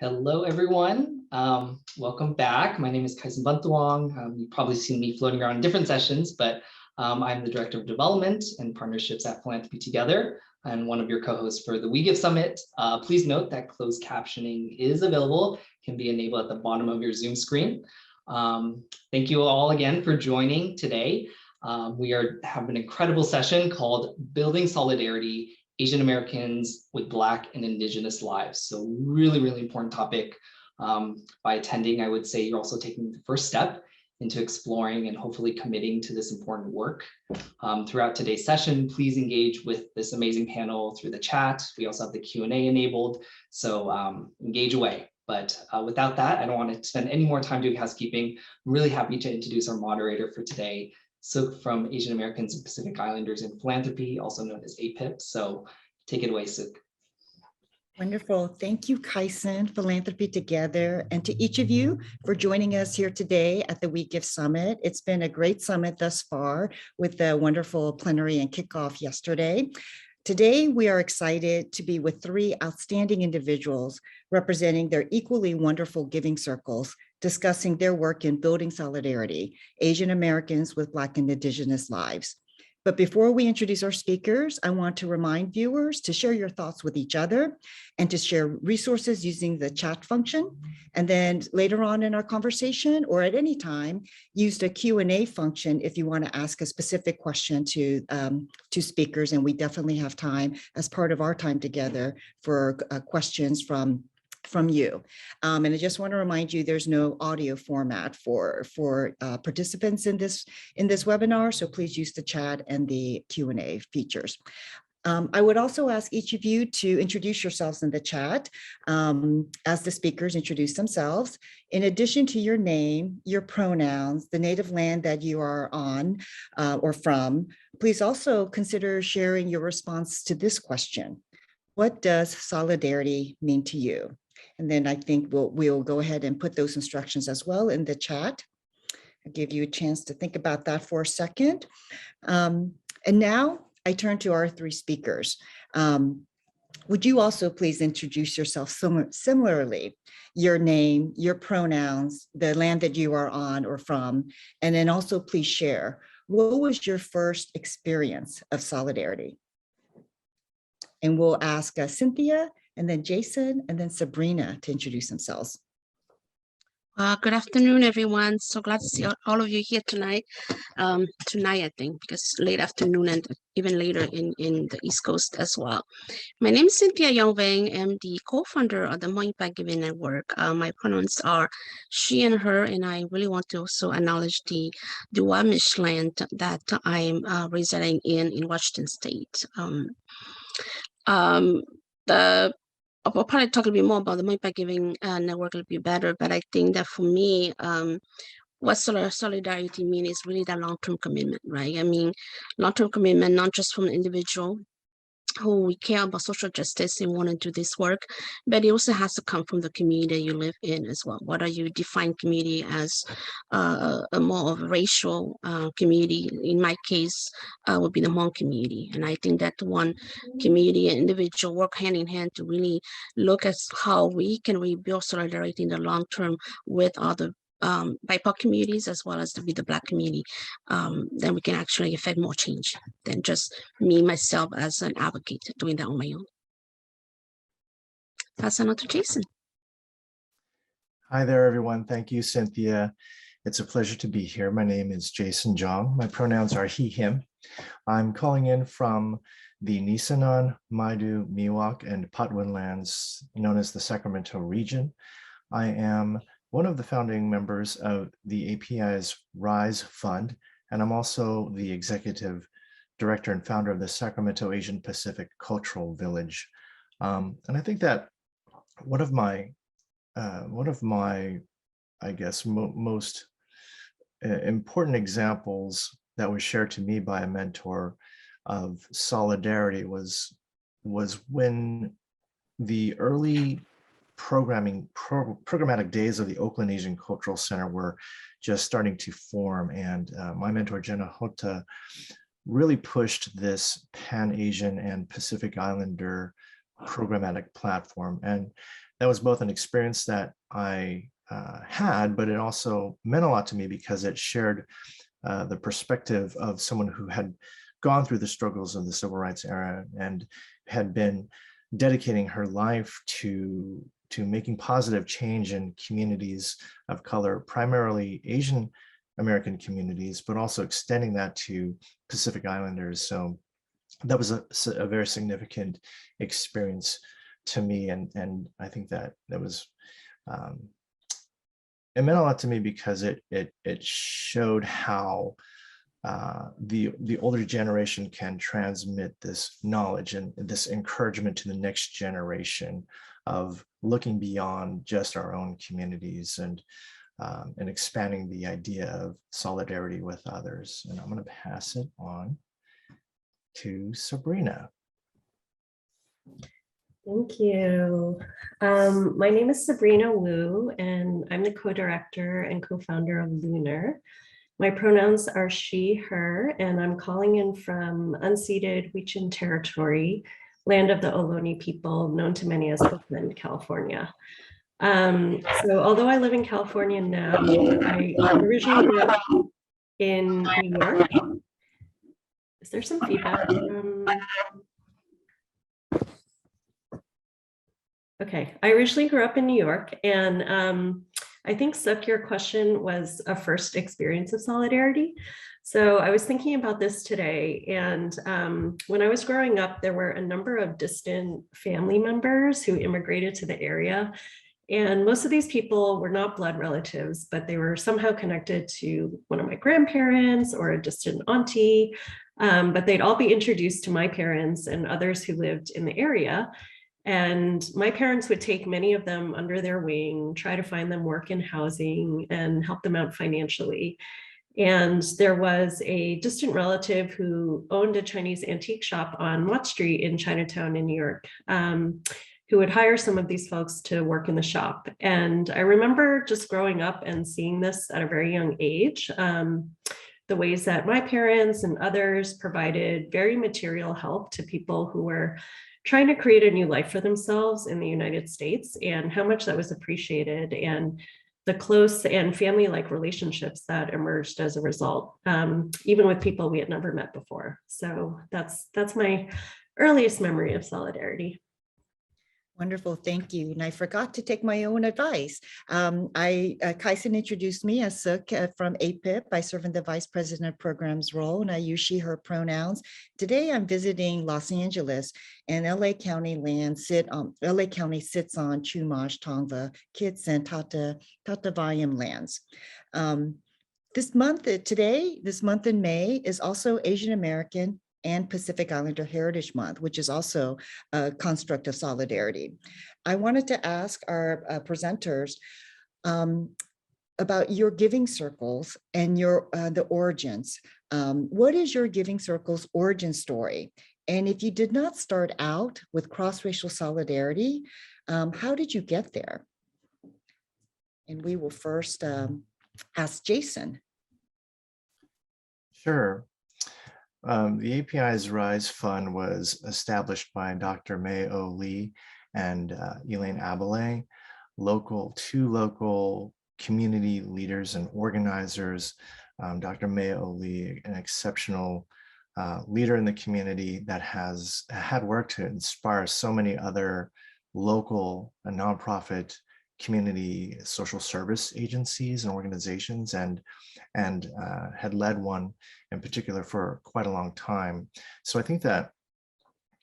Hello, everyone. Welcome back. My name is Kaisen Buntuong. You've probably seen me floating around in different sessions, but I'm the Director of Development and Partnerships at Philanthropy Together and one of your co-hosts for the We Give Summit. Please note that closed captioning is available, can be enabled at the bottom of your Zoom screen. Thank you all again for joining today. We have an incredible session called Building Solidarity, Asian Americans with Black and Indigenous Lives. So really, really important topic. By attending, I would say you're also taking the first step into exploring and hopefully committing to this important work. Throughout today's session, please engage with this amazing panel through the chat. We also have the Q&A enabled, so engage away. But without that, I don't want to spend any more time doing housekeeping. I'm really happy to introduce our moderator for today, Sook from Asian Americans and Pacific Islanders in Philanthropy, also known as AAPIP. So take it away, Sook. Wonderful. Thank you, Kaisen, Philanthropy Together, and to each of you for joining us here today at the We Give Summit. It's been a great summit thus far with the wonderful plenary and kickoff yesterday. Today, we are excited to be with three outstanding individuals representing their equally wonderful giving circles, discussing their work in building solidarity, Asian Americans with Black and Indigenous lives. But before we introduce our speakers, I want to remind viewers to share your thoughts with each other and to share resources using the chat function. And then later on in our conversation or at any time, use the Q&A function if you want to ask a specific question to speakers. And we definitely have time as part of our time together for questions from you. And I just want to remind you, there's no audio format for participants in this webinar, so please use the chat and the Q&A features. I would also ask each of you to introduce yourselves in the chat as the speakers introduce themselves. In addition to your name, your pronouns, the native land that you are on or from, please also consider sharing your response to this question. What does solidarity mean to you? And then I think we'll go ahead and put those instructions as well in the chat. I'll give you a chance to think about that for a second. And now I turn to our three speakers. Would you also please introduce yourself similarly, your name, your pronouns, the land that you are on or from, and then also please share, what was your first experience of solidarity? And we'll ask Cynthia, and then Jason, and then Sabrina to introduce themselves. Good afternoon, everyone. So glad to see all of you here tonight. Tonight, I think, because late afternoon and even later in the East Coast as well. My name is Cynthia Yongvang. I'm the co-founder of the Hmong Giving Network. My pronouns are she and her, and I really want to also acknowledge the Duwamish land that I'm residing in Washington State. I'll probably talk a little bit more about the Hmong Giving Network a little bit better, but I think that for me, what solidarity means is really that long-term commitment, right? I mean, long-term commitment, not just from the individual who we care about social justice and want to do this work, but it also has to come from the community you live in as well. Whether you define community as a more of a racial community, in my case, would be the Hmong community. And I think that one community and individual work hand in hand to really look at how we can rebuild solidarity in the long term with other BIPOC communities as well as with the Black community, then we can actually affect more change than just me, myself as an advocate doing that on my own. Pass it on to Jason. Hi there, everyone. Thank you, Cynthia. It's a pleasure to be here. My name is Jason Jong. My pronouns are he, him. I'm calling in from the Nisenan, Maidu, Miwok, and Patwin lands known as the Sacramento region. I am one of the founding members of the API's RISE Fund, and I'm also the executive director and founder of the Sacramento Asian Pacific Cultural Village. And I think that one of my, I guess, most important examples that was shared to me by a mentor of solidarity was when the early programmatic days of the Oakland Asian Cultural Center were just starting to form, and my mentor Jenna Hota really pushed this Pan-Asian and Pacific Islander programmatic platform. And that was both an experience that I had, but it also meant a lot to me because it shared the perspective of someone who had gone through the struggles of the civil rights era and had been dedicating her life to making positive change in communities of color, primarily Asian American communities, but also extending that to Pacific Islanders. So that was a very significant experience to me. And I think that was, it meant a lot to me because it showed how the older generation can transmit this knowledge and this encouragement to the next generation of looking beyond just our own communities and expanding the idea of solidarity with others. And I'm going to pass it on to Sabrina. Thank you. My name is Sabrina Wu, and I'm the co-director and co-founder of LUNAR. My pronouns are she, her, and I'm calling in from unceded Huichin territory, land of the Ohlone people, known to many as Oakland, California. So although I live in California now, I originally grew up in New York. Is there some feedback? Okay, I originally grew up in New York, and I think, Suk, your question was a first experience of solidarity. So I was thinking about this today, and when I was growing up, there were a number of distant family members who immigrated to the area. And most of these people were not blood relatives, but they were somehow connected to one of my grandparents or a distant auntie. But they'd all be introduced to my parents and others who lived in the area. And my parents would take many of them under their wing, try to find them work and housing and help them out financially. And there was a distant relative who owned a Chinese antique shop on Mott Street in Chinatown in New York, who would hire some of these folks to work in the shop. And I remember just growing up and seeing this at a very young age, the ways that my parents and others provided very material help to people who were trying to create a new life for themselves in the United States, and how much that was appreciated, and the close and family-like relationships that emerged as a result, even with people we had never met before. So that's my earliest memory of solidarity. Wonderful, thank you. And I forgot to take my own advice. Kaisen introduced me as Suk from AAPIP. I serve in the Vice President of Programs role, and I use she, her pronouns. Today, I'm visiting Los Angeles, and LA County sits on Chumash, Tongva, Kits, and Tatavayam lands. This month in May, is also Asian American and Pacific Islander Heritage Month, which is also a construct of solidarity. I wanted to ask our presenters about your giving circles and the origins. What is your giving circle's origin story? And if you did not start out with cross-racial solidarity, how did you get there? And we will first ask Jason. Sure. The API's Rise Fund was established by Dr. May-O Lee and Elaine Abele, two local community leaders and organizers. Dr. May-O Lee, an exceptional leader in the community that has had work to inspire so many other local and nonprofit community social service agencies and organizations, and had led one in particular for quite a long time. So I think that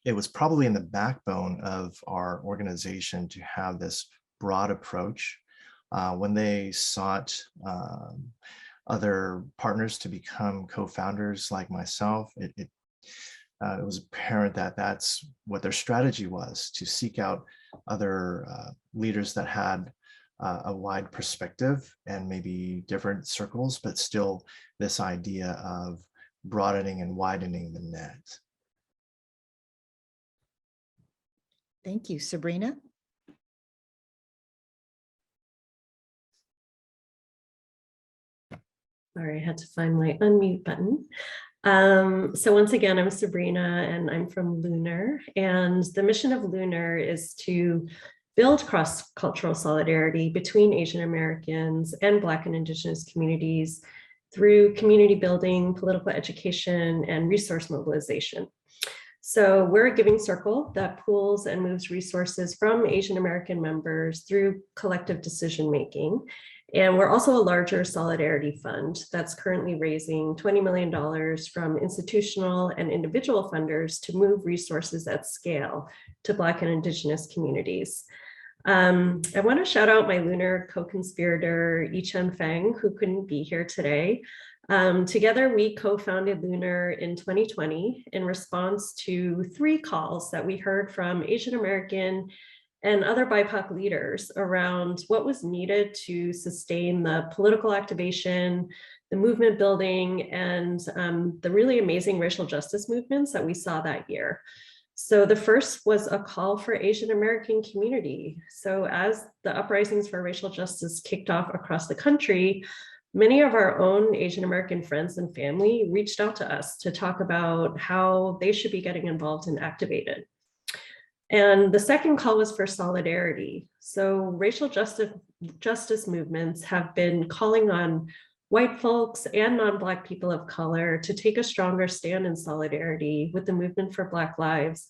it was probably in the backbone of our organization to have this broad approach. When they sought other partners to become co-founders like myself, it was apparent that that's what their strategy was, to seek out other leaders that had a wide perspective and maybe different circles, but still this idea of broadening and widening the net. Thank you. Sabrina? Sorry, I had to find my unmute button. So once again, I'm Sabrina and I'm from LUNAR, and the mission of LUNAR is to build cross-cultural solidarity between Asian Americans and Black and Indigenous communities through community building, political education, and resource mobilization. So we're a giving circle that pools and moves resources from Asian American members through collective decision making. And we're also a larger solidarity fund that's currently raising $20 million from institutional and individual funders to move resources at scale to Black and Indigenous communities. I want to shout out my LUNAR co-conspirator, Yongvang, who couldn't be here today. Together, we co-founded LUNAR in 2020 in response to 3 calls that we heard from Asian American and other BIPOC leaders around what was needed to sustain the political activation, the movement building, and the really amazing racial justice movements that we saw that year. So the first was a call for Asian American community. So as the uprisings for racial justice kicked off across the country, many of our own Asian American friends and family reached out to us to talk about how they should be getting involved and activated. And the second call was for solidarity. So racial justice movements have been calling on white folks and non-Black people of color to take a stronger stand in solidarity with the movement for Black lives,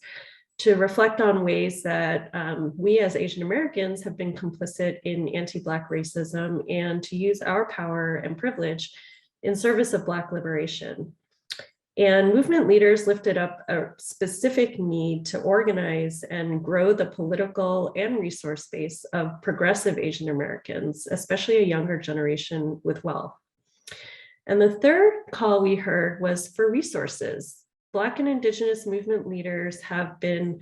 to reflect on ways that we as Asian Americans have been complicit in anti-Black racism, and to use our power and privilege in service of Black liberation. And movement leaders lifted up a specific need to organize and grow the political and resource base of progressive Asian Americans, especially a younger generation with wealth. And the third call we heard was for resources. Black and Indigenous movement leaders have been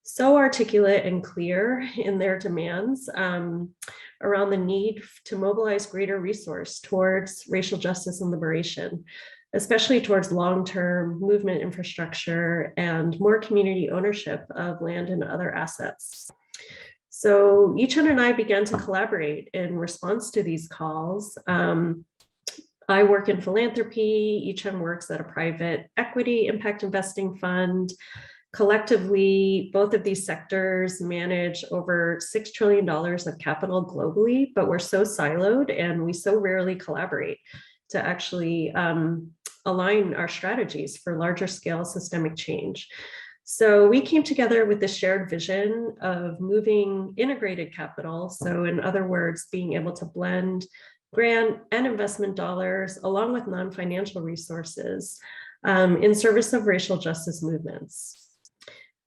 so articulate and clear in their demands around the need to mobilize greater resource towards racial justice and liberation, especially towards long-term movement infrastructure and more community ownership of land and other assets. So Yichun and I began to collaborate in response to these calls. I work in philanthropy, Yichun works at a private equity impact investing fund. Collectively, both of these sectors manage over $6 trillion of capital globally, but we're so siloed and we so rarely collaborate to actually align our strategies for larger scale systemic change. So we came together with the shared vision of moving integrated capital. So in other words, being able to blend grant and investment dollars along with non-financial resources in service of racial justice movements.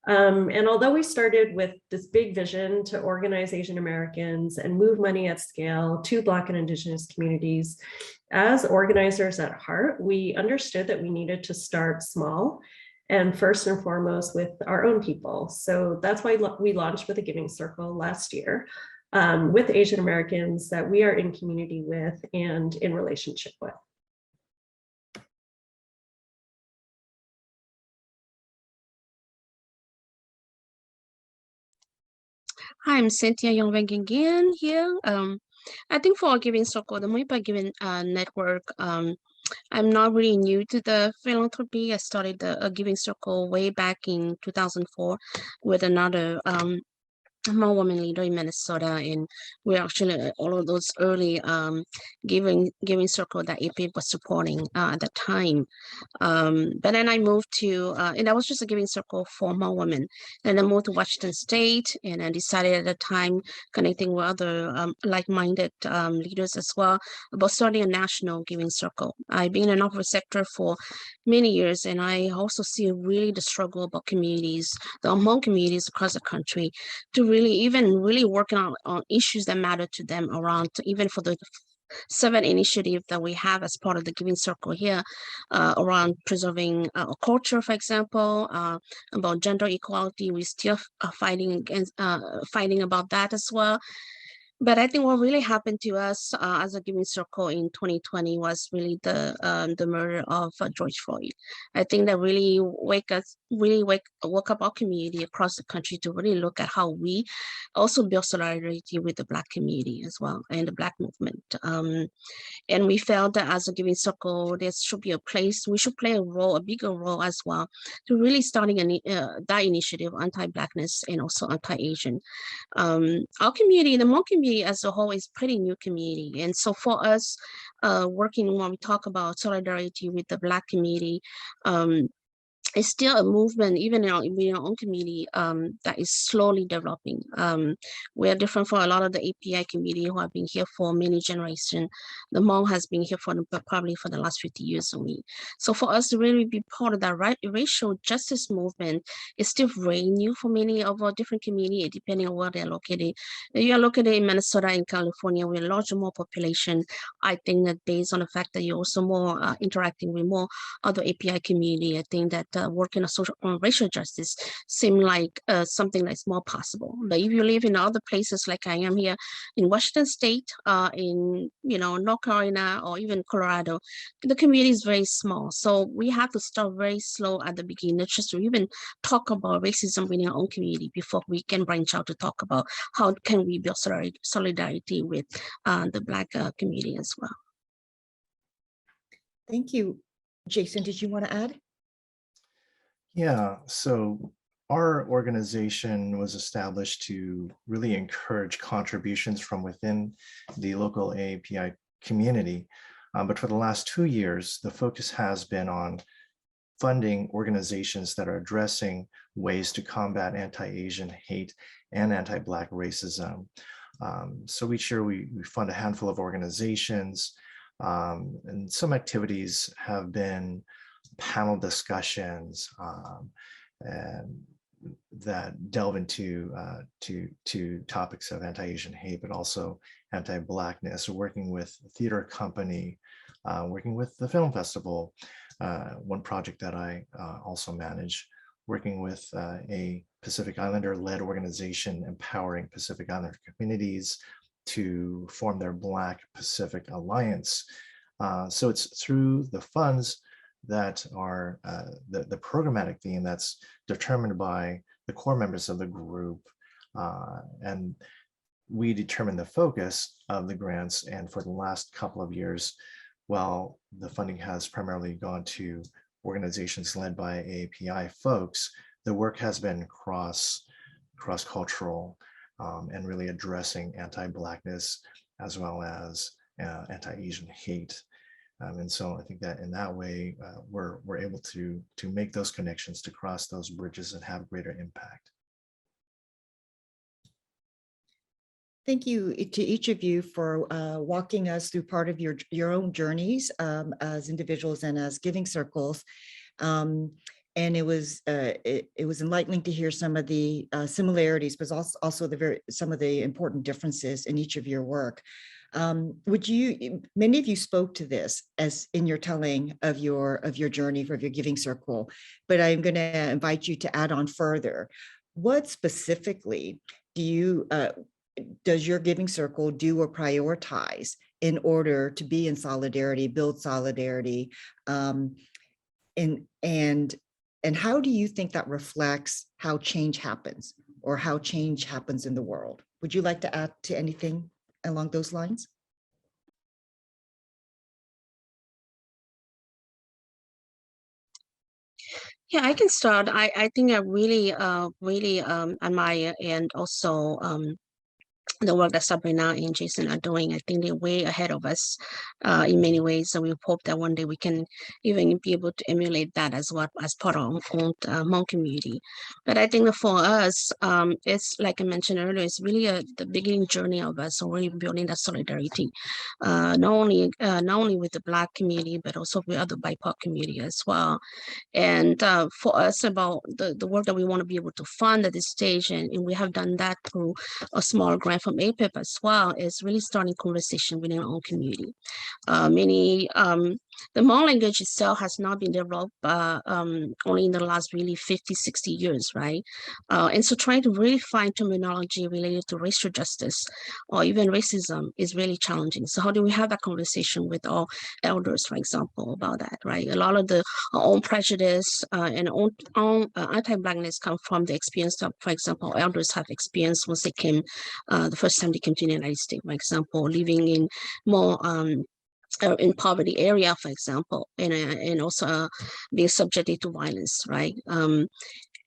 And although we started with this big vision to organize Asian Americans and move money at scale to Black and Indigenous communities, as organizers at heart, we understood that we needed to start small and first and foremost with our own people. So that's why we launched with a giving circle last year with Asian Americans that we are in community with and in relationship with. Hi, I'm Cynthia Yongvang again here. I think for Giving Circle, the MOIPA Giving Network, I'm not really new to the philanthropy. I started the Giving Circle way back in 2004 with another Hmong woman leader in Minnesota, and we're actually all of those early giving circle that AAPIP was supporting at the time. But then I moved to, and that was just a giving circle for Hmong women. Then I moved to Washington State, and I decided at the time, connecting with other like-minded leaders as well, about starting a national giving circle. I've been in the nonprofit sector for many years, and I also see really the struggle about communities, the Hmong communities across the country, to really working on issues that matter to them around, even for the 7 initiatives that we have as part of the Giving Circle here, around preserving culture, for example, about gender equality. We still are fighting about that as well. But I think what really happened to us as a Giving Circle in 2020 was really the murder of George Floyd. I think that really woke up our community across the country to really look at how we also build solidarity with the Black community as well and the Black movement. And we felt that as a Giving Circle, there should be a place, we should play a bigger role as well, to really starting that initiative, anti-Blackness and also anti-Asian. Our community, the Hmong community as a whole, is pretty new community. And so for us, working when we talk about solidarity with the Black community, it's still a movement, even in our own community, that is slowly developing. We're different from a lot of the API community who have been here for many generations. The Hmong has been here probably for the last 50 years only. So for us to really be part of that racial justice movement is still very new for many of our different communities, depending on where they're located. If you are located in Minnesota and California, with a larger, more population, I think that based on the fact that you're also more interacting with more other API community, I think that working on racial justice seem like something that's more possible. But if you live in other places like I am here in Washington State, in North Carolina, or even Colorado, the community is very small. So we have to start very slow at the beginning, just to even talk about racism within our own community before we can branch out to talk about how can we build solidarity with the Black community as well. Thank you. Jason, did you want to add? Yeah, so our organization was established to really encourage contributions from within the local AAPI community. But for the last 2 years, the focus has been on funding organizations that are addressing ways to combat anti-Asian hate and anti-Black racism. So each year we fund a handful of organizations, and some activities have been panel discussions and that delve into topics of anti-Asian hate, but also anti-Blackness, working with a theater company, working with the film festival, one project that I also manage, working with a Pacific Islander-led organization empowering Pacific Islander communities to form their Black Pacific Alliance. So it's through the funds that are the programmatic theme that's determined by the core members of the group. And we determine the focus of the grants. And for the last couple of years, while the funding has primarily gone to organizations led by AAPI folks, the work has been cross-cultural and really addressing anti-Blackness as well as anti-Asian hate. And so I think that in that way, we're able to make those connections, to cross those bridges and have greater impact. Thank you to each of you for walking us through part of your own journeys as individuals and as giving circles. And it was enlightening to hear some of the similarities, but also some of the important differences in each of your work. Many of you spoke to this as in your telling of your journey, of your giving circle, but I'm going to invite you to add on further. What specifically does your giving circle do or prioritize in order to be in solidarity, build solidarity, and how do you think that reflects how change happens or how change happens in the world? Would you like to add to anything along those lines? Yeah, I can start. I think I really admire and also the work that Sabrina and Jason are doing. I think they're way ahead of us in many ways. So we hope that one day we can even be able to emulate that as well as part of our own Hmong community. But I think that for us, it's like I mentioned earlier, it's really the beginning journey of us. So we're building that solidarity, not only with the Black community, but also with other BIPOC community as well. And for us, about the work that we want to be able to fund at this stage, and we have done that through a small grant from AAPIP as well, is really starting conversation within our own community. Many the Hmong language itself has not been developed only in the last really 50, 60 years, right? And so trying to really find terminology related to racial justice or even racism is really challenging. So how do we have that conversation with our elders, for example, about that, right? A lot of our own prejudice and own anti-Blackness come from the experience of, for example, elders have experienced once they came, the first time they came to the United States, for example, living in more in poverty area, for example, and also being subjected to violence, right?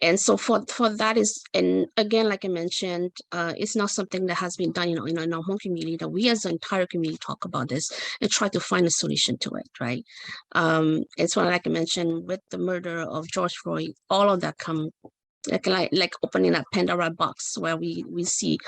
And so for that is, and again, like I mentioned, it's not something that has been done, in our home community, that we as an entire community talk about this and try to find a solution to it, right? It's one, like I mentioned, with the murder of George Floyd, all of that come like opening a Pandora box where we see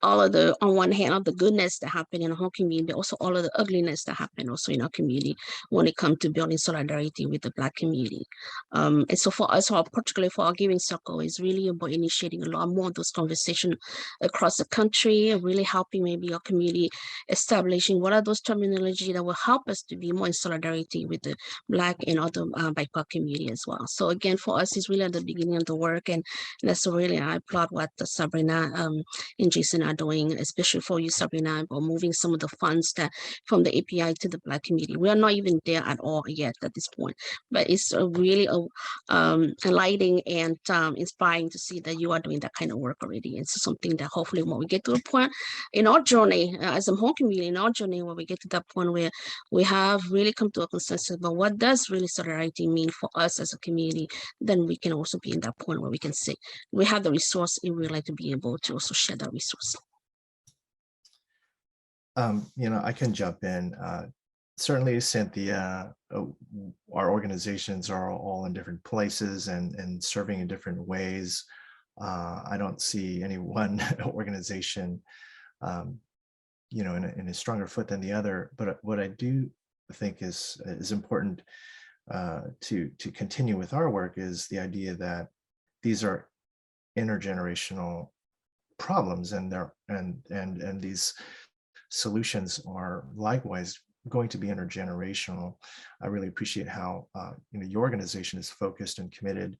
all of the, on one hand, all the goodness that happened in the whole community, but also all of the ugliness that happened also in our community when it comes to building solidarity with the Black community. And so for us, particularly for our Giving Circle, is really about initiating a lot more of those conversations across the country, really helping maybe our community establishing what are those terminology that will help us to be more in solidarity with the Black and other BIPOC community as well. So again, for us, it's really at the beginning of the work, and that's really, I applaud what Sabrina and Jason are doing, especially for you, Sabrina, about moving some of the funds that from the API to the Black community. We are not even there at all yet at this point, but it's really enlightening and inspiring to see that you are doing that kind of work already. It's something that hopefully when we get to a point in our journey as a whole community, in our journey, when we get to that point where we have really come to a consensus about what does really solidarity mean for us as a community, then we can also be in that point where we can say we have the resource and we'd like to be able to also share that resource. I can jump in. Certainly, Cynthia, our organizations are all in different places and serving in different ways. I don't see any one organization, in a stronger foot than the other. But what I do think is important to continue with our work is the idea that these are intergenerational problems, and these solutions are likewise going to be intergenerational. I really appreciate how your organization is focused and committed.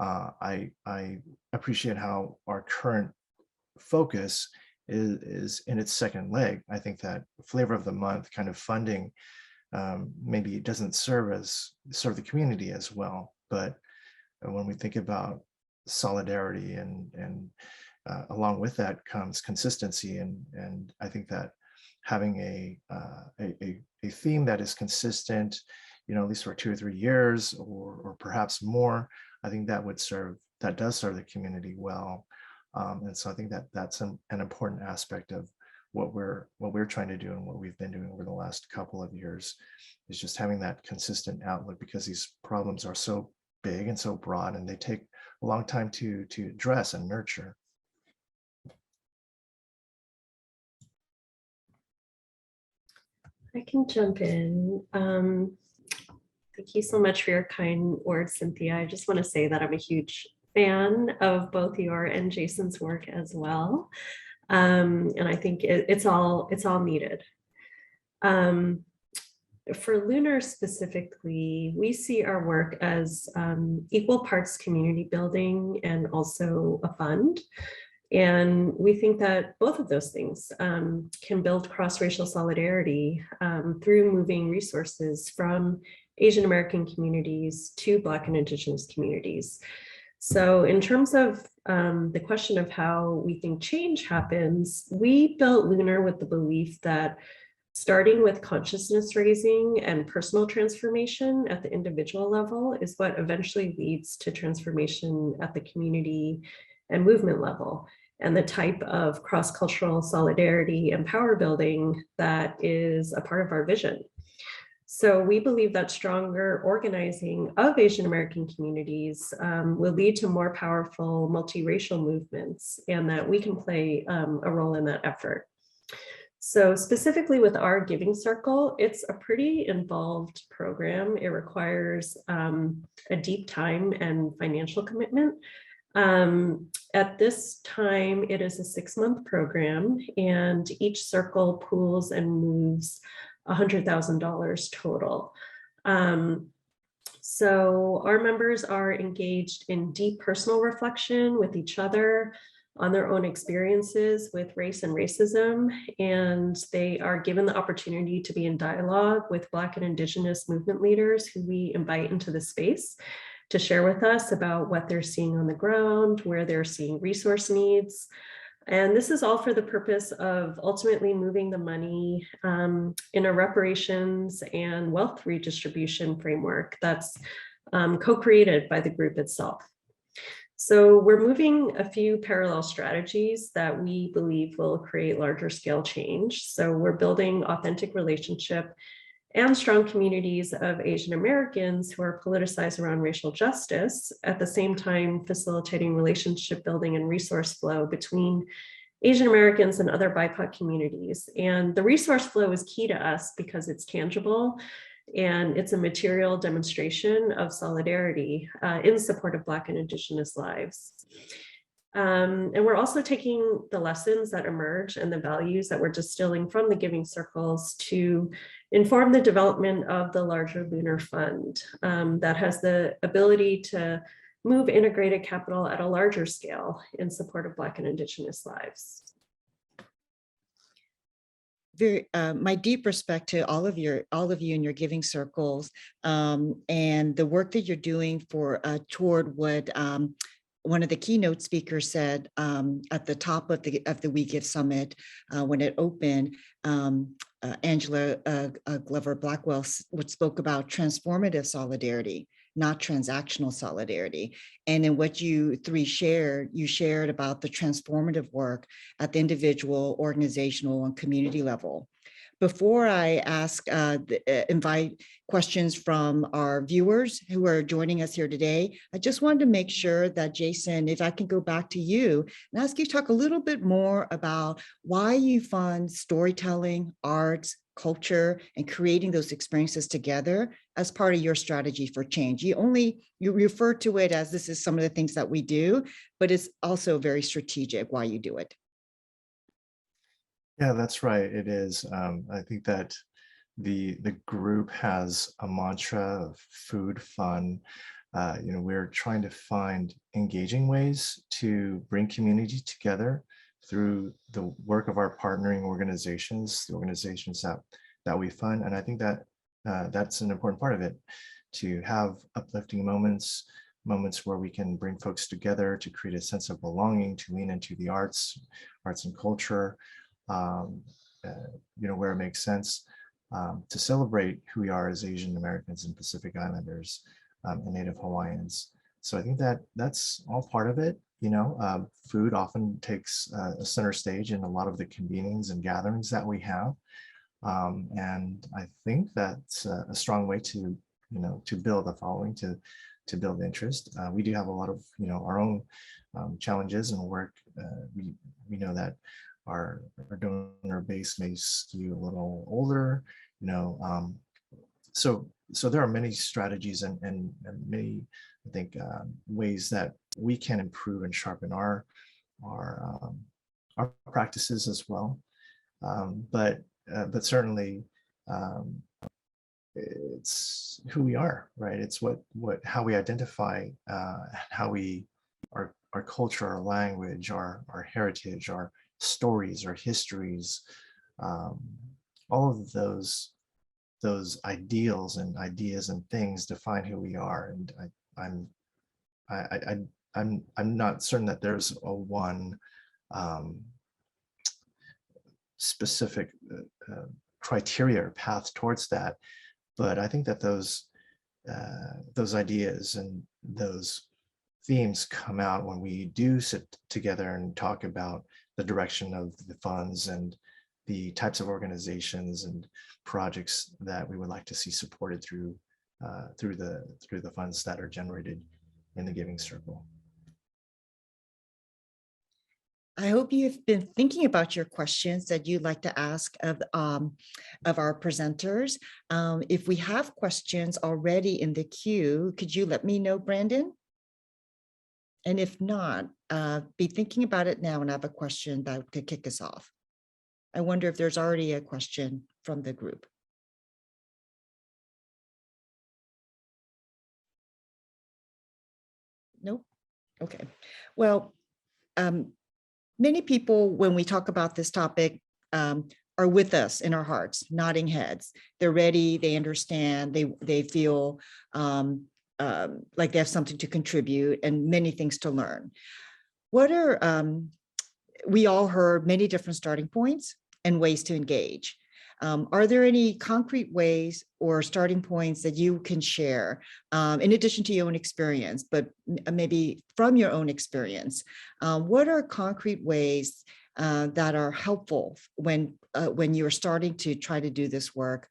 I appreciate how our current focus is in its second leg. I think that flavor of the month kind of funding maybe it doesn't serve the community as well. But when we think about solidarity and along with that comes consistency, and I think that having a theme that is consistent, at least for 2 or 3 years or perhaps more, I think that does serve the community well. And so I think that that's an important aspect of what we're trying to do and what we've been doing over the last couple of years, is just having that consistent outlook, because these problems are so big and so broad, and they take a long time to address and nurture. I can jump in. Thank you so much for your kind words, Cynthia. I just want to say that I'm a huge fan of both your and Jason's work as well. And I think it's all needed. For LUNAR specifically, we see our work as equal parts community building and also a fund. And we think that both of those things can build cross-racial solidarity through moving resources from Asian American communities to Black and Indigenous communities. So in terms of the question of how we think change happens, we built LUNAR with the belief that starting with consciousness raising and personal transformation at the individual level is what eventually leads to transformation at the community and movement level, and the type of cross-cultural solidarity and power building that is a part of our vision. So we believe that stronger organizing of Asian American communities will lead to more powerful multiracial movements, and that we can play a role in that effort. So specifically with our Giving Circle, it's a pretty involved program. It requires a deep time and financial commitment. At this time, it is a 6-month program, and each circle pools and moves $100,000 total. So our members are engaged in deep personal reflection with each other on their own experiences with race and racism, and they are given the opportunity to be in dialogue with Black and Indigenous movement leaders who we invite into the space to share with us about what they're seeing on the ground, where they're seeing resource needs. And this is all for the purpose of ultimately moving the money in a reparations and wealth redistribution framework that's co-created by the group itself. So we're moving a few parallel strategies that we believe will create larger scale change. So we're building authentic relationship and strong communities of Asian Americans who are politicized around racial justice, at the same time facilitating relationship building and resource flow between Asian Americans and other BIPOC communities. And the resource flow is key to us because it's tangible and it's a material demonstration of solidarity in support of Black and Indigenous lives. And we're also taking the lessons that emerge and the values that we're distilling from the giving circles to inform the development of the larger LUNAR fund that has the ability to move integrated capital at a larger scale in support of Black and Indigenous lives. My deep respect to all of you in your giving circles and the work that you're doing for toward what one of the keynote speakers said at the top of the We Give Summit when it opened. Angela Glover Blackwell spoke about transformative solidarity, not transactional solidarity. And in what you three shared, you shared about the transformative work at the individual, organizational, and community level. Before I invite questions from our viewers who are joining us here today, I just wanted to make sure that, Jason, if I can go back to you and ask you to talk a little bit more about why you fund storytelling, arts, culture, and creating those experiences together as part of your strategy for change. You refer to it as this is some of the things that we do, but it's also very strategic why you do it. Yeah, that's right. It is. I think that the group has a mantra of food, fun. We're trying to find engaging ways to bring community together through the work of our partnering organizations, the organizations that we fund. And I think that that's an important part of it, to have uplifting moments where we can bring folks together to create a sense of belonging, to lean into the arts and culture, where it makes sense, to celebrate who we are as Asian Americans and Pacific Islanders and Native Hawaiians. So I think that that's all part of it. Food often takes a center stage in a lot of the convenings and gatherings that we have. And I think that's a strong way to build a following, to build interest. We do have a lot of, our own challenges and work. We know that our donor base may skew a little older, so there are many strategies and many, I think, ways that we can improve and sharpen our practices as well. But certainly, it's who we are, right? It's how we identify, how our culture, our language, our heritage, our stories, our histories, all of those ideals and ideas and things define who we are. And I'm not certain that there's a one specific criteria or path towards that, but I think that those ideas and those themes come out when we do sit together and talk about the direction of the funds and the types of organizations and projects that we would like to see supported through the funds that are generated in the Giving Circle. I hope you've been thinking about your questions that you'd like to ask of our presenters. If we have questions already in the queue, could you let me know, Brandon? And if not, be thinking about it now, and I have a question that could kick us off. I wonder if there's already a question from the group. Nope. Okay. Well, many people, when we talk about this topic, are with us in our hearts, nodding heads. They're ready. They understand. They feel like they have something to contribute and many things to learn. What are we all heard many different starting points and ways to engage. Are there any concrete ways or starting points that you can share in addition to your own experience, but maybe from your own experience? What are concrete ways that are helpful when you're starting to try to do this work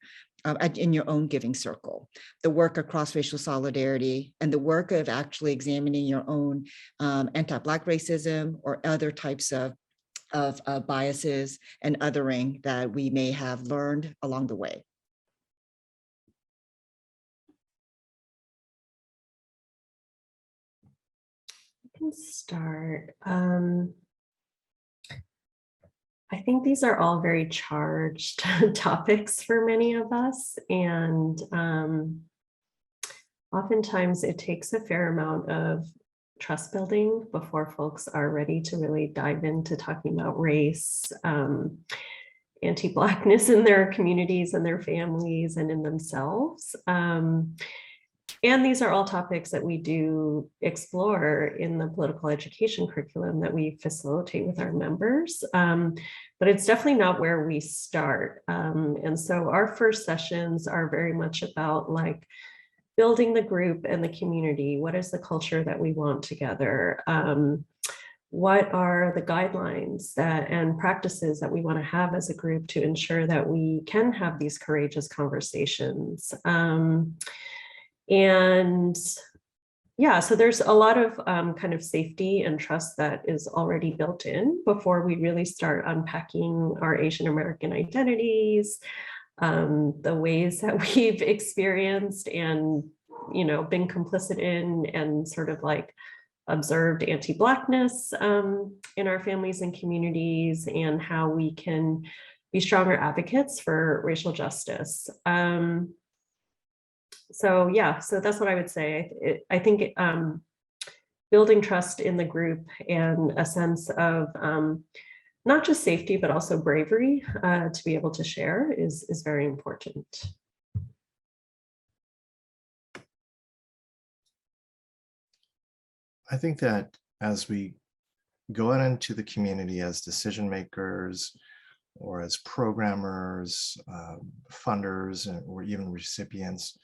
in your own giving circle, the work of cross-racial solidarity and the work of actually examining your own anti-Black racism or other types of biases and othering that we may have learned along the way? I can start. I think these are all very charged topics for many of us, and oftentimes it takes a fair amount of trust building before folks are ready to really dive into talking about race, anti-Blackness in their communities and their families and in themselves. And these are all topics that we do explore in the political education curriculum that we facilitate with our members. But it's definitely not where we start. And so our first sessions are very much about like building the group and the community. What is the culture that we want together? What are the guidelines and practices that we want to have as a group to ensure that we can have these courageous conversations? And yeah, so there's a lot of kind of safety and trust that is already built in before we really start unpacking our Asian American identities, the ways that we've experienced and, you know, been complicit in and sort of like observed anti-Blackness in our families and communities, and how we can be stronger advocates for racial justice. So yeah, so that's what I would say. I think building trust in the group and a sense of not just safety, but also bravery to be able to share is very important. I think that as we go out into the community as decision makers or as programmers, funders, or even recipients,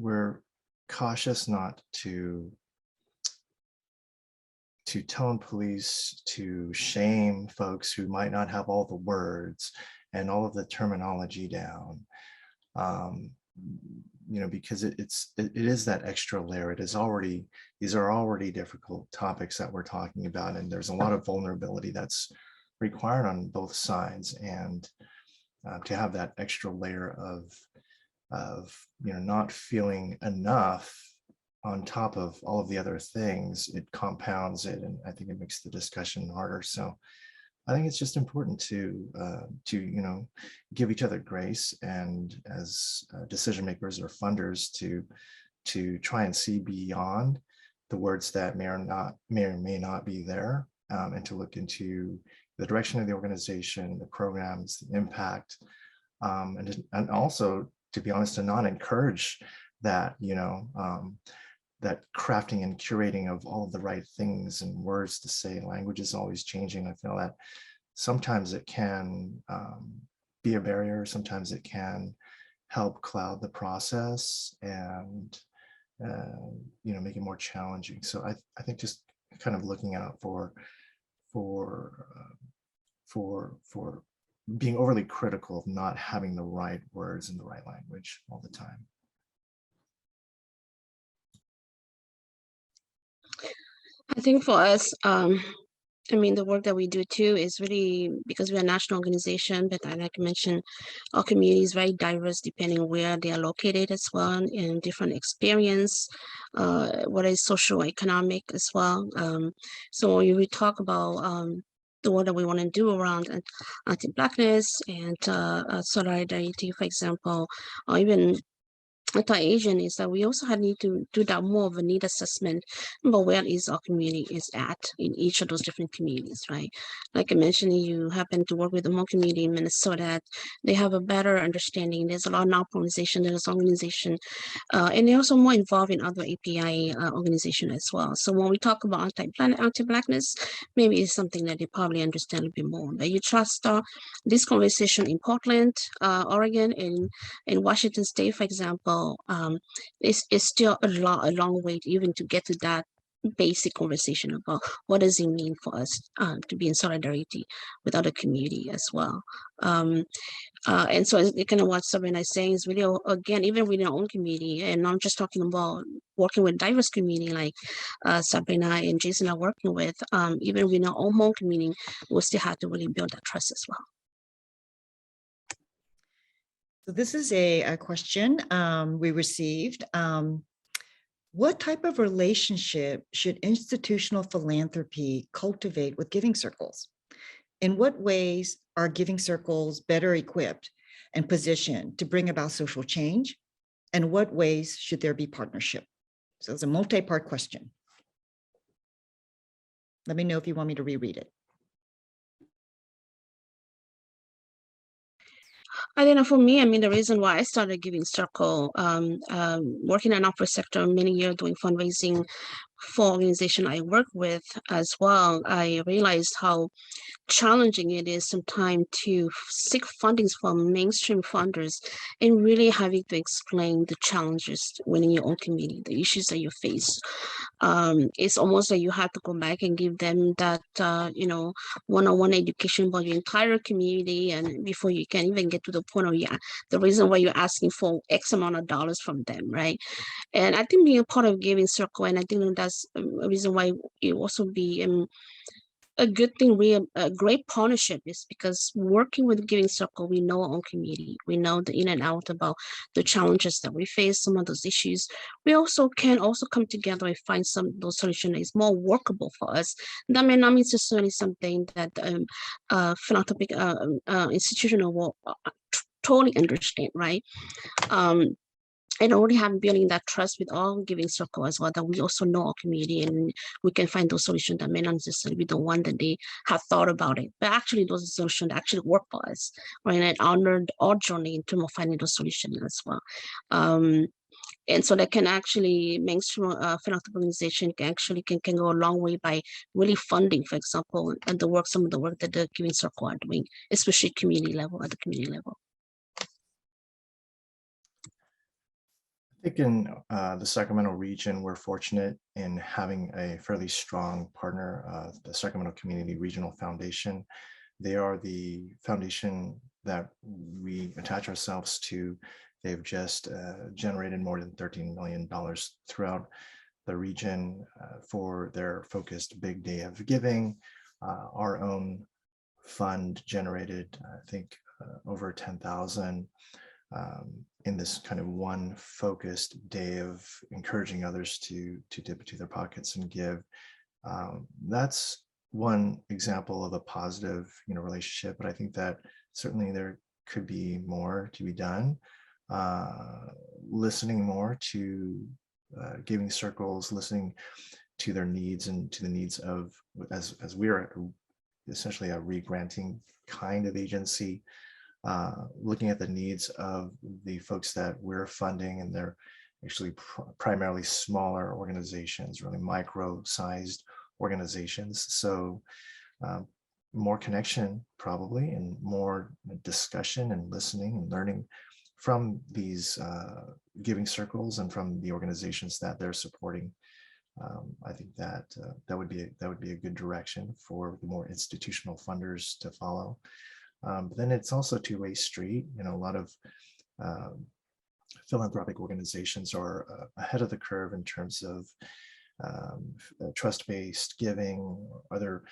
we're cautious not to tone police, to shame folks who might not have all the words and all of the terminology down. You know, because it is that extra layer. These are already difficult topics that we're talking about, and there's a lot of vulnerability that's required on both sides. And to have that extra layer of you know, not feeling enough on top of all of the other things, it compounds it, and I think it makes the discussion harder. So I think it's just important to you know, give each other grace, and as decision makers or funders to try and see beyond the words that may or may not be there, and to look into the direction of the organization, the programs, the impact, and also, to be honest, to not encourage that, you know, that crafting and curating of all of the right things and words to say. Language is always changing. I feel that sometimes it can be a barrier. Sometimes it can help cloud the process and you know, make it more challenging. So I think just kind of looking out for being overly critical of not having the right words and the right language all the time. I think for us, I mean, the work that we do too is really because we're a national organization, but like I mentioned, our community is very diverse depending on where they are located as well, and different experience, what is socio-economic as well. So when we talk about the work that we want to do around anti-Blackness and solidarity, for example, or even anti-Asian is that we also need to do that more of a need assessment about where is our community is at in each of those different communities, right? Like I mentioned, you happen to work with the Hmong community in Minnesota. They have a better understanding. There's a lot of non-organization, there's organization, and they're also more involved in other API organization as well. So when we talk about anti-Blackness, maybe it's something that they probably understand a bit more. But you trust this conversation in Portland, Oregon, in Washington State, for example, it's still a long way even to get to that basic conversation about what does it mean for us to be in solidarity with other community as well. And so it's kind of what Sabrina is saying is really, again, even within our own community, and I'm just talking about working with diverse community like Sabrina and Jason are working with, even within our own Hmong community, we'll still have to really build that trust as well. So this is a question we received. What type of relationship should institutional philanthropy cultivate with giving circles? In what ways are giving circles better equipped and positioned to bring about social change? And what ways should there be partnership? So it's a multi-part question. Let me know if you want me to reread it. I think for me, I mean, the reason why I started Giving Circle, working in the nonprofit sector many years doing fundraising for organization I work with as well, I realized how challenging it is sometimes to seek fundings from mainstream funders and really having to explain the challenges within your own community, the issues that you face. It's almost like you have to go back and give them that, one-on-one education about your entire community, and before you can even get to the point of, the reason why you're asking for X amount of dollars from them, right? And I think being a part of Giving Circle, and I think that's a reason why it also be a good thing, a great partnership, is because working with Giving Circle, we know our own community. We know the in and out about the challenges that we face, some of those issues. We also can come together and find some of those solutions that is more workable for us. That may not necessarily something that philanthropic institutional will totally understand, right? And already have building that trust with all Giving Circle as well, that we also know our community and we can find those solutions that may not necessarily be the one that they have thought about it, but actually those are solutions that actually work for us, right? And honored our journey in terms of finding those solutions as well. And so that can actually, mainstream philanthropic organization can go a long way by really funding, for example, and some of the work that the Giving Circle are doing, especially community level, at the community level. I think in the Sacramento region, we're fortunate in having a fairly strong partner, the Sacramento Community Regional Foundation. They are the foundation that we attach ourselves to. They've just generated more than $13 million throughout the region for their focused Big Day of Giving. Our own fund generated, I think, over 10,000 in this kind of one focused day of encouraging others to dip into their pockets and give. That's one example of a positive, relationship, but I think that certainly there could be more to be done. Listening more to Giving Circles, listening to their needs and to the needs of, as we're essentially a re-granting kind of agency, looking at the needs of the folks that we're funding, and they're actually primarily smaller organizations, really micro-sized organizations. So more connection probably, and more discussion and listening and learning from these Giving Circles and from the organizations that they're supporting. I think that that would be a good direction for the more institutional funders to follow. But then it's also a two-way street. A lot of philanthropic organizations are ahead of the curve in terms of trust-based giving, other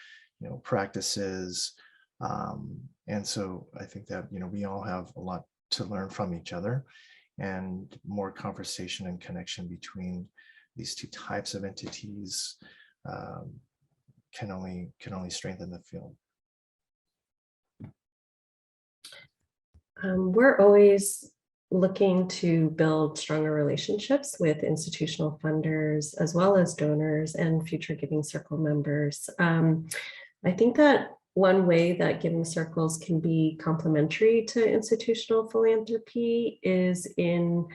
practices, and so I think that we all have a lot to learn from each other, and more conversation and connection between these two types of entities can only strengthen the field. We're always looking to build stronger relationships with institutional funders, as well as donors and future Giving Circle members. I think that one way that Giving Circles can be complementary to institutional philanthropy is in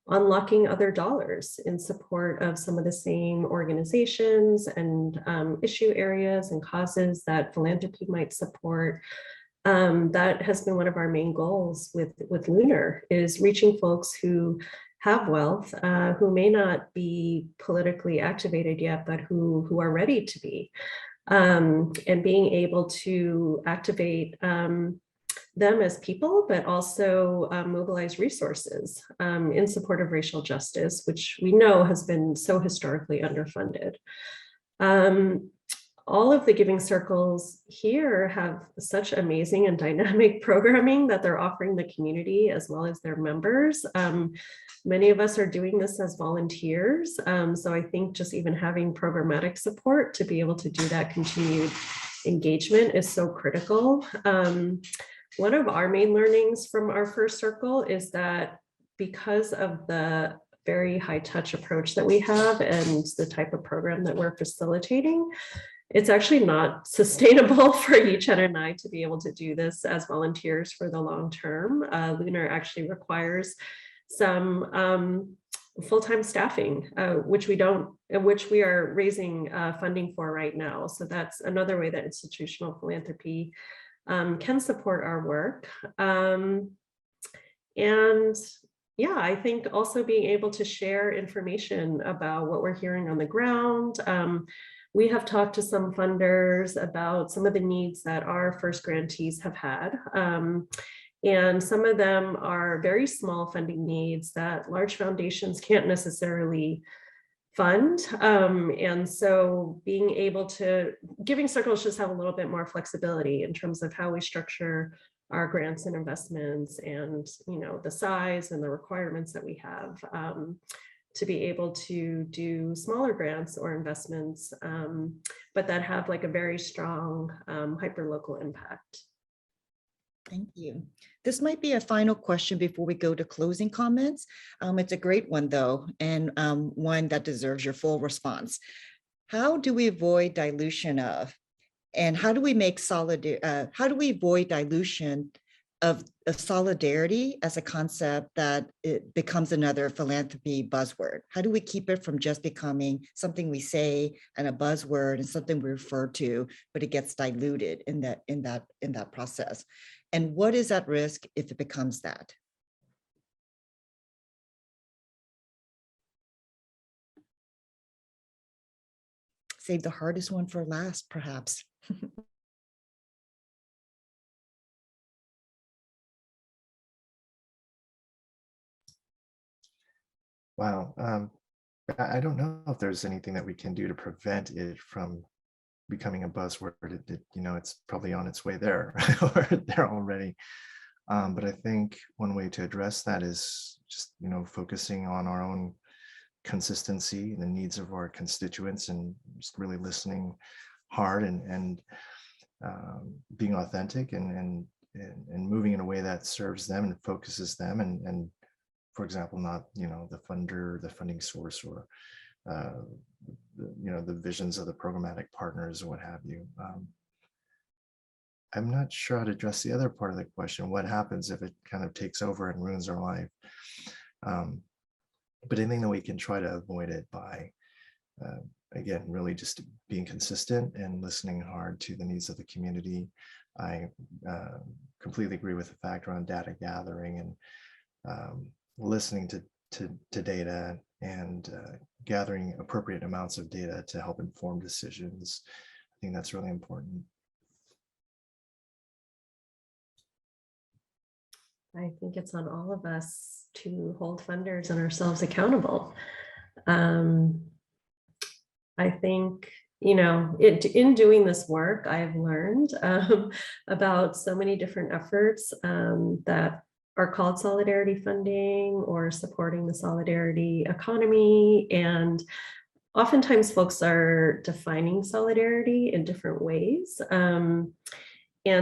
unlocking other dollars in support of some of the same organizations and issue areas and causes that philanthropy might support. That has been one of our main goals with LUNAR, is reaching folks who have wealth, who may not be politically activated yet, but who are ready to be, and being able to activate them as people, but also mobilize resources in support of racial justice, which we know has been so historically underfunded. All of the Giving Circles here have such amazing and dynamic programming that they're offering the community as well as their members. Many of us are doing this as volunteers. So I think just even having programmatic support to be able to do that continued engagement is so critical. One of our main learnings from our first circle is that because of the very high touch approach that we have and the type of program that we're facilitating, it's actually not sustainable for Yi-Chen and I to be able to do this as volunteers for the long term. LUNAR actually requires some full-time staffing, which we are raising funding for right now. So that's another way that institutional philanthropy can support our work. And yeah, I think also being able to share information about what we're hearing on the ground. We have talked to some funders about some of the needs that our first grantees have had. And some of them are very small funding needs that large foundations can't necessarily fund. And so being able to, Giving Circles just have a little bit more flexibility in terms of how we structure our grants and investments and, you know, the size and the requirements that we have to be able to do smaller grants or investments, but that have like a very strong hyperlocal impact. Thank you. This might be a final question before we go to closing comments. It's a great one though, and one that deserves your full response. How do we avoid dilution of, and how do we make how do we avoid dilution of solidarity as a concept that it becomes another philanthropy buzzword? How do we keep it from just becoming something we say and a buzzword and something we refer to, but it gets diluted in that process? And what is at risk if it becomes that? Save the hardest one for last, perhaps. Wow. I don't know if there's anything that we can do to prevent it from becoming a buzzword. You know, it's probably on its way there or there already. But I think one way to address that is just, you know, focusing on our own consistency and the needs of our constituents and just really listening hard and being authentic and moving in a way that serves them and focuses them and for example, not, you know, the funder, the funding source, or you know, the visions of the programmatic partners or what have you. I'm not sure how to address the other part of the question. What happens if it kind of takes over and ruins our life? But anything that we can try to avoid it by, again, really just being consistent and listening hard to the needs of the community. I completely agree with the fact around data gathering and listening to data and gathering appropriate amounts of data to help inform decisions. I think that's really important. I think it's on all of us to hold funders and ourselves accountable. I think, you know, in doing this work, I've learned about so many different efforts that are called solidarity funding or supporting the solidarity economy. And oftentimes folks are defining solidarity in different ways. And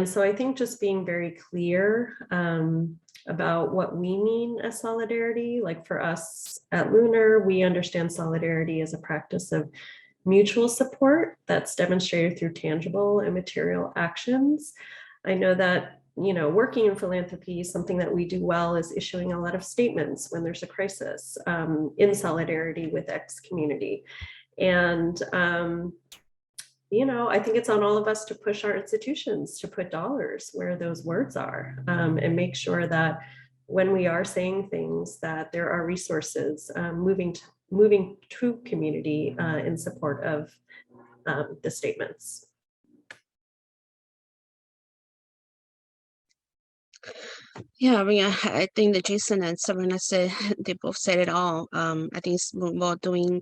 so I think just being very clear about what we mean as solidarity. Like for us at LUNAR, we understand solidarity as a practice of mutual support that's demonstrated through tangible and material actions. I know that, you know, working in philanthropy, something that we do well is issuing a lot of statements when there's a crisis in solidarity with X community. And you know, I think it's on all of us to push our institutions to put dollars where those words are, and make sure that when we are saying things that there are resources moving to community in support of the statements. Yeah, I mean, I think that Jason and Sabrina said, they both said it all. I think it's more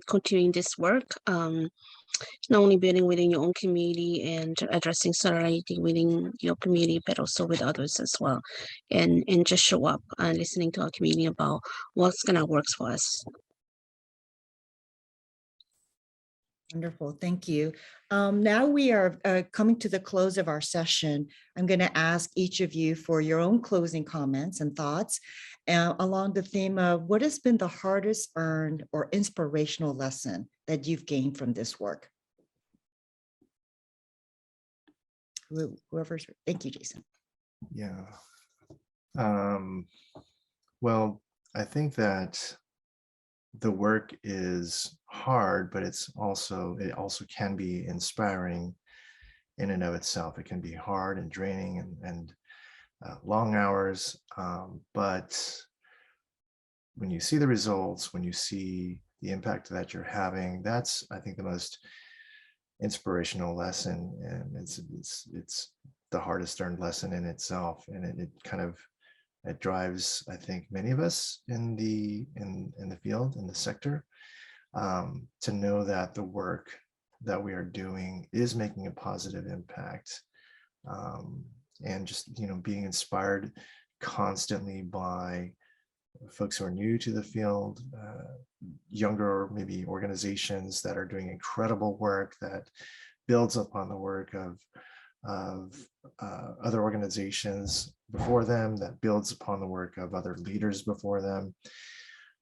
continuing this work, not only building within your own community and addressing solidarity within your community, but also with others as well. And just show up and listening to our community about what's gonna work for us. Wonderful, thank you. Now we are coming to the close of our session. I'm going to ask each of you for your own closing comments and thoughts along the theme of what has been the hardest earned or inspirational lesson that you've gained from this work. Whoever's, thank you, Jason. Yeah. Well, I think that the work is hard, but it also can be inspiring in and of itself. It can be hard and draining and long hours, but when you see the results, when you see the impact that you're having, that's, I think, the most inspirational lesson, and it's the hardest earned lesson in itself, and it drives, I think, many of us in the field, in the sector, to know that the work that we are doing is making a positive impact, and just, you know, being inspired constantly by folks who are new to the field, younger maybe organizations that are doing incredible work that builds upon the work of other organizations before them, that builds upon the work of other leaders before them.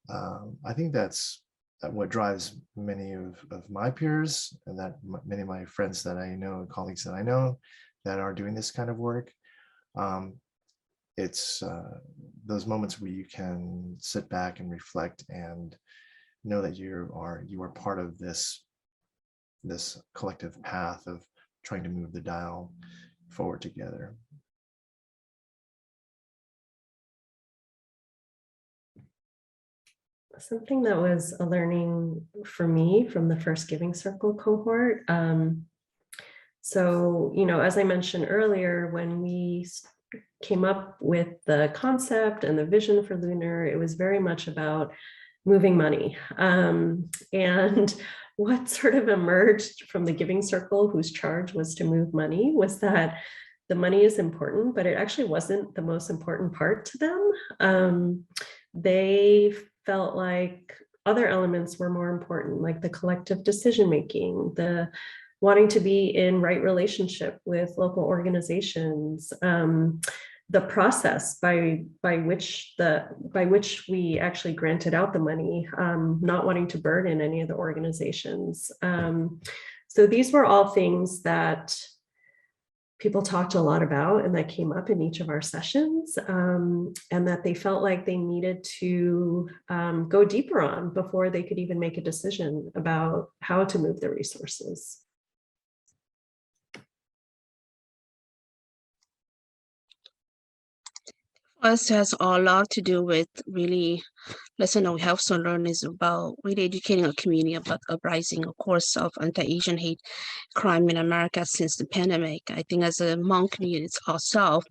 I think that's what drives many of my peers, and that many of my friends that I know and colleagues that I know that are doing this kind of work. It's those moments where you can sit back and reflect and know that you are part of this collective path of trying to move the dial forward together. Something that was a learning for me from the first Giving Circle cohort. So, you know, as I mentioned earlier, when we came up with the concept and the vision for LUNAR, it was very much about moving money. And what sort of emerged from the Giving Circle, whose charge was to move money, was that the money is important, but it actually wasn't the most important part to them. They felt like other elements were more important, like the collective decision-making, the wanting to be in right relationship with local organizations, the process by which we actually granted out the money, not wanting to burden any of the organizations. So these were all things that people talked a lot about and that came up in each of our sessions, and that they felt like they needed to go deeper on before they could even make a decision about how to move the resources. Us has a lot to do with really lesson that we have to learn is about really educating a community about uprising, of course, of anti-Asian hate crime in America since the pandemic. I think as a Hmong community ourselves,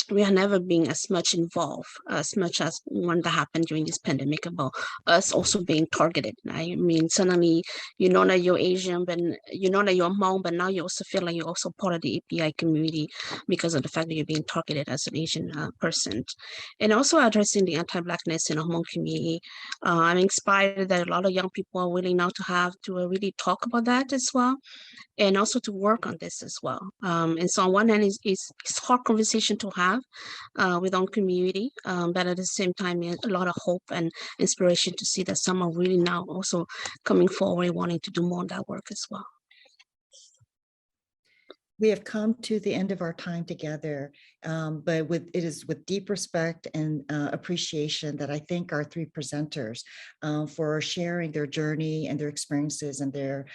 we have never been as much involved as much as when that happened during this pandemic about us also being targeted. I mean, suddenly you know that you're Asian, but you know that you're Hmong, but now you also feel like you're also part of the API community because of the fact that you're being targeted as an Asian person. And also addressing the anti-Blackness in the Hmong community. I'm inspired that a lot of young people are willing now to really talk about that as well, and also to work on this as well. And so on one hand, it's hard conversation to have have with our community, but at the same time, a lot of hope and inspiration to see that some are really now also coming forward, wanting to do more of that work as well. We have come to the end of our time together, but it is with deep respect and appreciation that I thank our three presenters for sharing their journey and their experiences and their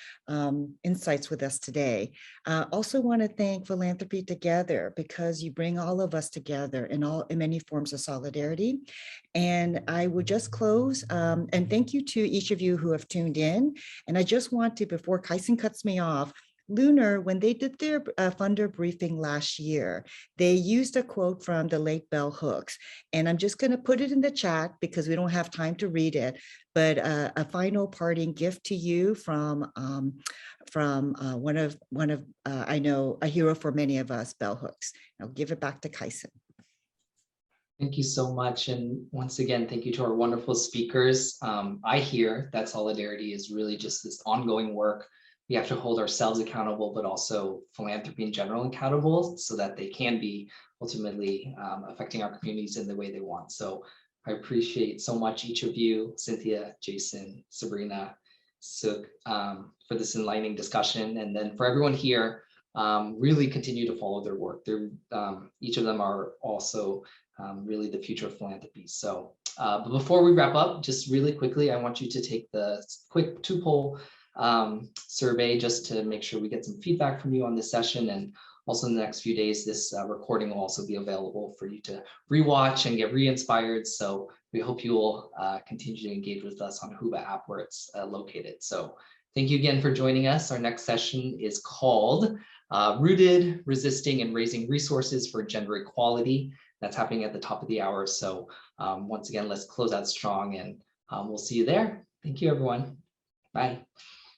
insights with us today. Also want to thank Philanthropy Together, because you bring all of us together in many forms of solidarity. And I would just close and thank you to each of you who have tuned in. And I just want to, before Kaisen cuts me off, LUNAR, when they did their funder briefing last year, they used a quote from the late Bell Hooks. And I'm just going to put it in the chat because we don't have time to read it. But a final parting gift to you from one of I know a hero for many of us, Bell Hooks. I'll give it back to Kaisen. Thank you so much. And once again, thank you to our wonderful speakers. I hear that solidarity is really just this ongoing work. We have to hold ourselves accountable, but also philanthropy in general accountable so that they can be ultimately affecting our communities in the way they want. So I appreciate so much each of you, Cynthia, Jason, Sabrina, Suk, for this enlightening discussion. And then for everyone here, really continue to follow their work. Each of them are also really the future of philanthropy. So, but before we wrap up, just really quickly, I want you to take the quick 2-poll survey just to make sure we get some feedback from you on this session. And also in the next few days, this recording will also be available for you to rewatch and get re-inspired. So we hope you will continue to engage with us on Whova app where it's located. So thank you again for joining us. Our next session is called Rooted, Resisting, and Raising Resources for Gender Equality. That's happening at the top of the hour. So once again, let's close out strong and we'll see you there. Thank you, everyone. Bye.